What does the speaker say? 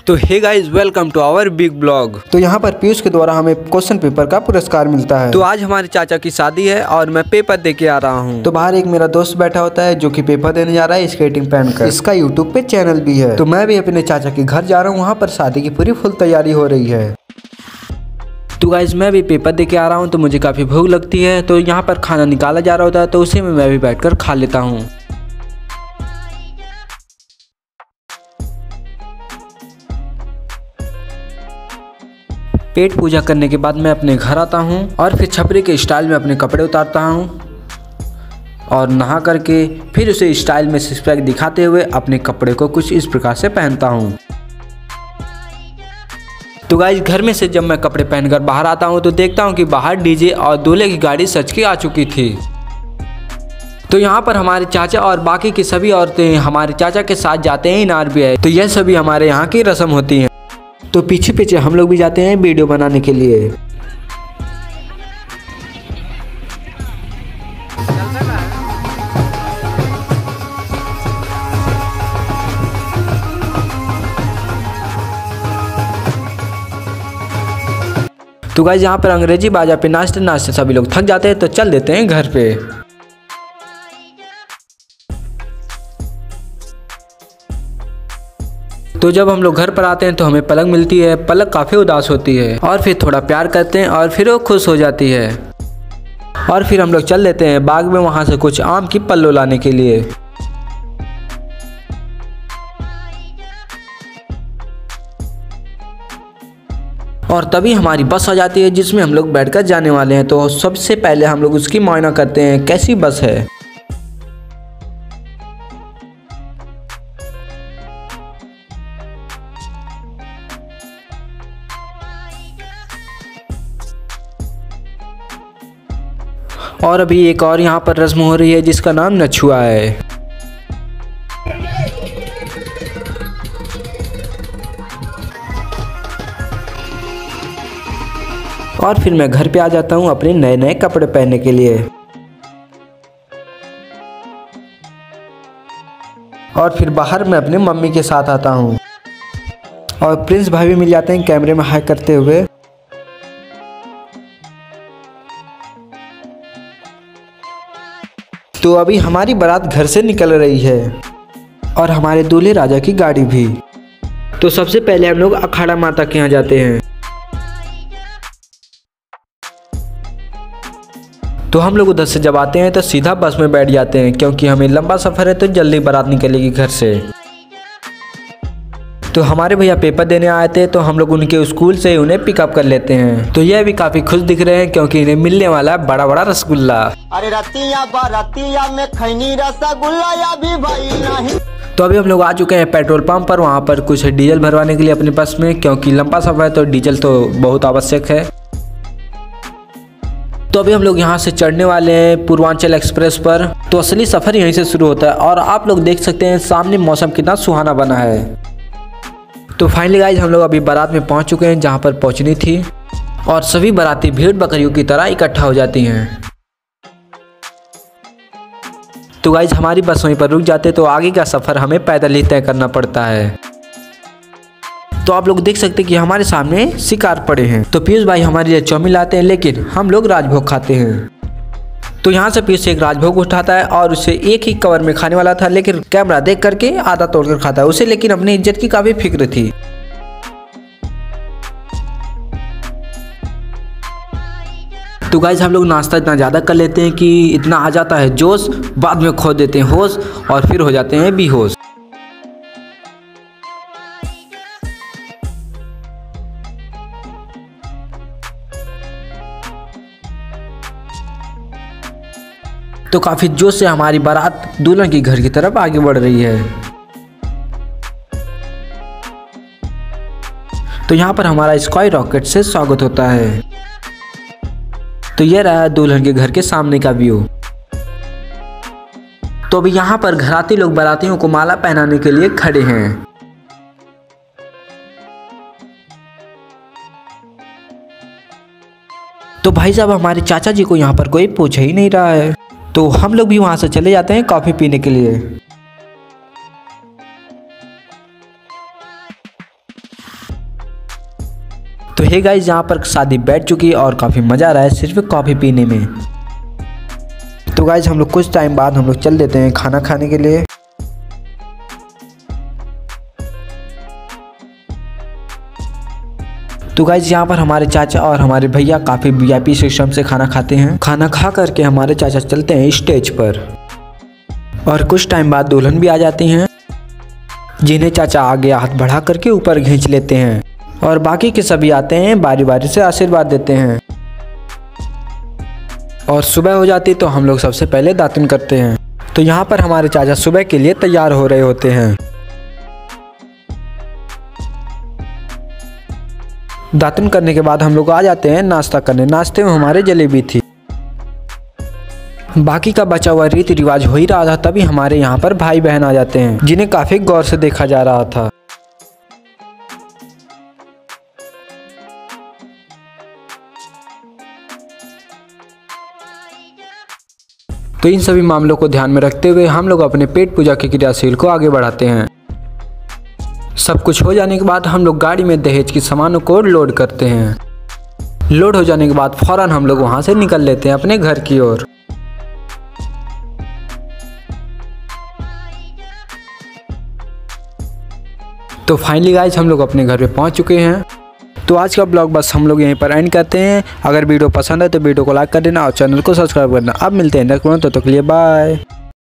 तो hey guys, welcome to our big blog. तो यहाँ पर पीयूष के द्वारा हमें क्वेश्चन पेपर का पुरस्कार मिलता है। तो आज हमारे चाचा की शादी है और मैं पेपर दे के आ रहा हूँ। तो बाहर एक मेरा दोस्त बैठा होता है जो कि पेपर देने जा रहा है स्केटिंग पहनकर। इसका यूट्यूब पे चैनल भी है। तो मैं भी अपने चाचा के घर जा रहा हूँ, वहाँ पर शादी की पूरी फुल तैयारी हो रही है। तो गाइस, मैं भी पेपर दे के आ रहा हूँ तो मुझे काफ़ी भूख लगती है। तो यहाँ पर खाना निकाला जा रहा होता है, तो उसी में मैं भी बैठकर खा लेता हूँ। पेट पूजा करने के बाद मैं अपने घर आता हूँ और फिर छपरी के स्टाइल में अपने कपड़े उतारता हूँ और नहा करके फिर उसे स्टाइल में सिक्स पैक दिखाते हुए अपने कपड़े को कुछ इस प्रकार से पहनता हूँ। तो गाइस, घर में से जब मैं कपड़े पहनकर बाहर आता हूँ तो देखता हूँ कि बाहर डीजे और दूल्हे की गाड़ी सज के आ चुकी थी। तो यहाँ पर हमारे चाचा और बाकी की सभी औरतें हमारे चाचा के साथ जाते हैं इनार भी है। तो यह सभी हमारे यहाँ की रस्म होती है। तो पीछे पीछे हम लोग भी जाते हैं वीडियो बनाने के लिए। तो गाइस, यहाँ पर अंग्रेजी बाजा पे नाचते नाचते सभी लोग थक जाते हैं, तो चल देते हैं घर पे। तो जब हम लोग घर पर आते हैं तो हमें पलक मिलती है। पलक काफ़ी उदास होती है और फिर थोड़ा प्यार करते हैं और फिर वो खुश हो जाती है और फिर हम लोग चल देते हैं बाग में, वहाँ से कुछ आम की पल्लो लाने के लिए। और तभी हमारी बस आ जाती है जिसमें हम लोग बैठकर जाने वाले हैं। तो सबसे पहले हम लोग उसकी मुआयना करते हैं कैसी बस है। और अभी एक और यहाँ पर रस्म हो रही है जिसका नाम नछुआ है। और फिर मैं घर पे आ जाता हूँ अपने नए नए कपड़े पहनने के लिए। और फिर बाहर मैं अपनी मम्मी के साथ आता हूँ और प्रिंस भाई भी मिल जाते हैं कैमरे में हाई करते हुए। तो अभी हमारी बारात घर से निकल रही है और हमारे दूल्हे राजा की गाड़ी भी। तो सबसे पहले हम लोग अखाड़ा माता के यहाँ जाते हैं। तो हम लोग उधर से जब आते हैं तो सीधा बस में बैठ जाते हैं क्योंकि हमें लंबा सफ़र है तो जल्दी बारात निकलेगी घर से। तो हमारे भैया पेपर देने आए थे तो हम लोग उनके स्कूल से ही उन्हें पिकअप कर लेते हैं। तो यह भी काफ़ी खुश दिख रहे हैं क्योंकि इन्हें मिलने वाला है बड़ा बड़ा रसगुल्ला। अरे रतिया बारातिया में खैनी रसगुल्ला या भी भाई नहीं। तो अभी हम लोग आ चुके हैं पेट्रोल पंप पर, वहाँ पर कुछ डीजल भरवाने के लिए अपने बस में, क्योंकि लंबा सफ़र है तो डीजल तो बहुत आवश्यक है। तो अभी हम लोग यहाँ से चढ़ने वाले हैं पूर्वांचल एक्सप्रेस पर। तो असली सफ़र यहीं से शुरू होता है और आप लोग देख सकते हैं सामने मौसम कितना सुहाना बना है। तो फाइनली गाइस, हम लोग अभी बारात में पहुँच चुके हैं जहाँ पर पहुँचनी थी और सभी बाराती भीड़ बकरियों की तरह इकट्ठा हो जाती हैं। तो गाइस, हमारी बस वहीं पर रुक जाते तो आगे का सफ़र हमें पैदल ही तय करना पड़ता है। तो आप लोग देख सकते हैं कि हमारे सामने शिकार पड़े हैं। तो पीयूष भाई हमारे लिए चाउमीन लाते हैं लेकिन हम लोग राजभोग खाते हैं। तो यहाँ से पीयूष एक राजभोग उठाता है और उसे एक ही कवर में खाने वाला था, लेकिन कैमरा देख करके आधा तोड़कर खाता है उसे, लेकिन अपनी इज्जत की काफ़ी फिक्र थी। तो गाइस, हम लोग नाश्ता इतना ज़्यादा कर लेते हैं कि इतना आ जाता है जोश, बाद में खो देते हैं होश और फिर हो जाते हैं बेहोश। तो काफ़ी जोश से हमारी बारात दुल्हन की घर की तरफ आगे बढ़ रही है। तो यहाँ पर हमारा स्काई रॉकेट से स्वागत होता है। तो यह रहा दुल्हन के घर के सामने का व्यू। तो अभी यहाँ पर घराती लोग बारातियों को माला पहनाने के लिए खड़े हैं। तो भाई साहब, हमारे चाचा जी को यहाँ पर कोई पूछ ही नहीं रहा है। तो हम लोग भी वहाँ से चले जाते हैं कॉफ़ी पीने के लिए। तो हे गाइस, यहाँ पर शादी बैठ चुकी है और काफ़ी मज़ा आ रहा है सिर्फ कॉफ़ी पीने में। तो गाइस हम लोग कुछ टाइम बाद हम लोग चल देते हैं खाना खाने के लिए। तो गाइस यहाँ पर हमारे चाचा और हमारे भैया काफ़ी VIP सिस्टम से खाना खाते हैं। खाना खा करके हमारे चाचा चलते हैं स्टेज पर और कुछ टाइम बाद दुल्हन भी आ जाती हैं, जिन्हें चाचा आगे हाथ बढ़ा करके ऊपर खींच लेते हैं और बाकी के सभी आते हैं बारी बारी से आशीर्वाद देते हैं। और सुबह हो जाती तो हम लोग सबसे पहले दातुन करते हैं। तो यहाँ पर हमारे चाचा सुबह के लिए तैयार हो रहे होते हैं। दातुन करने के बाद हम लोग आ जाते हैं नाश्ता करने। नाश्ते में हमारे जलेबी थी। बाकी का बचा हुआ रीति रिवाज हो ही रहा था, तभी हमारे यहाँ पर भाई बहन आ जाते हैं, जिन्हें काफी गौर से देखा जा रहा था। तो इन सभी मामलों को ध्यान में रखते हुए हम लोग अपने पेट पूजा की क्रियाशील को आगे बढ़ाते हैं। सब कुछ हो जाने के बाद हम लोग गाड़ी में दहेज की सामानों को लोड करते हैं। लोड हो जाने के बाद फौरन हम लोग वहां से निकल लेते हैं अपने घर की ओर। तो फाइनली गाइस हम लोग अपने घर पे पहुंच चुके हैं। तो आज का ब्लॉग बस हम लोग यहीं पर एंड करते हैं। अगर वीडियो पसंद है तो वीडियो को लाइक कर देना और चैनल को सब्सक्राइब करना। अब मिलते हैं नेक्स्ट वीडियो, तब तक के लिए बाय।